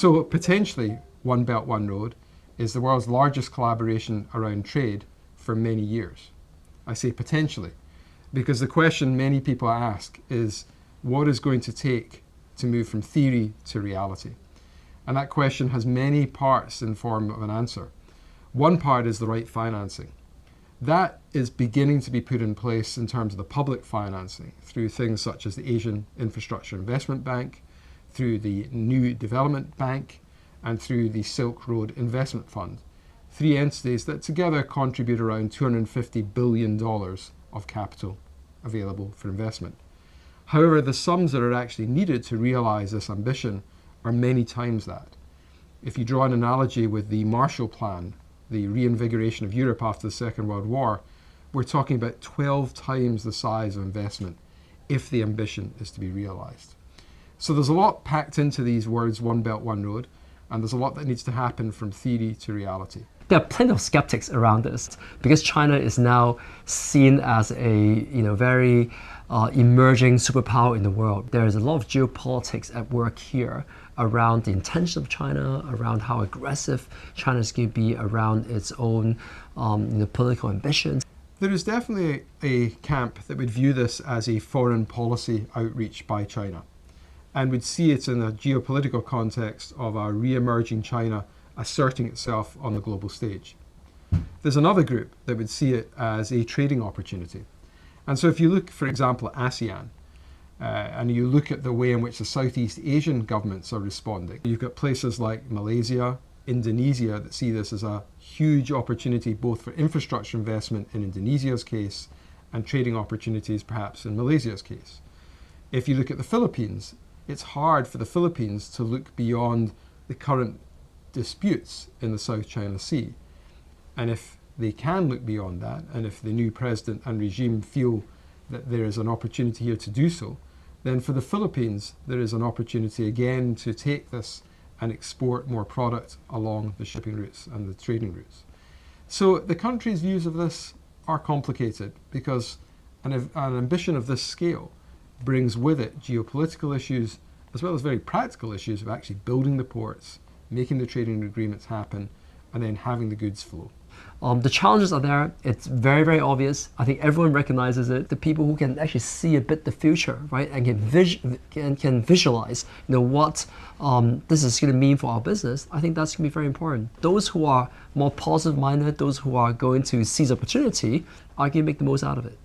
So potentially, One Belt, One Road is the world's largest collaboration around trade for many years. I say potentially, because the question many people ask is, what is going to take to move from theory to reality? And that question has many parts in form of an answer. One part is the right financing. That is beginning to be put in place in terms of the public financing through things such as the Asian Infrastructure Investment Bank, through the New Development Bank, and through the Silk Road Investment Fund. Three entities that together contribute around $250 billion of capital available for investment. However, the sums that are actually needed to realize this ambition are many times that. If you draw an analogy with the Marshall Plan, the reinvigoration of Europe after the Second World War, we're talking about 12 times the size of investment if the ambition is to be realized. So there's a lot packed into these words, One Belt, One Road, and there's a lot that needs to happen from theory to reality. There are plenty of skeptics around this because China is now seen as a very emerging superpower in the world. There is a lot of geopolitics at work here around the intentions of China, around how aggressive China is going to be, around its own political ambitions. There is definitely a camp that would view this as a foreign policy outreach by China and would see it in a geopolitical context of a re-emerging China asserting itself on the global stage. There's another group that would see it as a trading opportunity. And so if you look, for example, at ASEAN, and you look at the way in which the Southeast Asian governments are responding, you've got places like Malaysia, Indonesia that see this as a huge opportunity both for infrastructure investment in Indonesia's case and trading opportunities perhaps in Malaysia's case. If you look at the Philippines, it's hard for the Philippines to look beyond the current disputes in the South China Sea. And if they can look beyond that, and if the new president and regime feel that there is an opportunity here to do so, then for the Philippines, there is an opportunity again to take this and export more product along the shipping routes and the trading routes. So the country's views of this are complicated because an ambition of this scale brings with it geopolitical issues as well as very practical issues of actually building the ports, making the trading agreements happen, and then having the goods flow. The challenges are there. It's very, very obvious. I think everyone recognizes it. The people who can actually see a bit the future, right, and can visualize, what this is going to mean for our business. I think that's going to be very important. Those who are more positive-minded, those who are going to seize opportunity, are going to make the most out of it.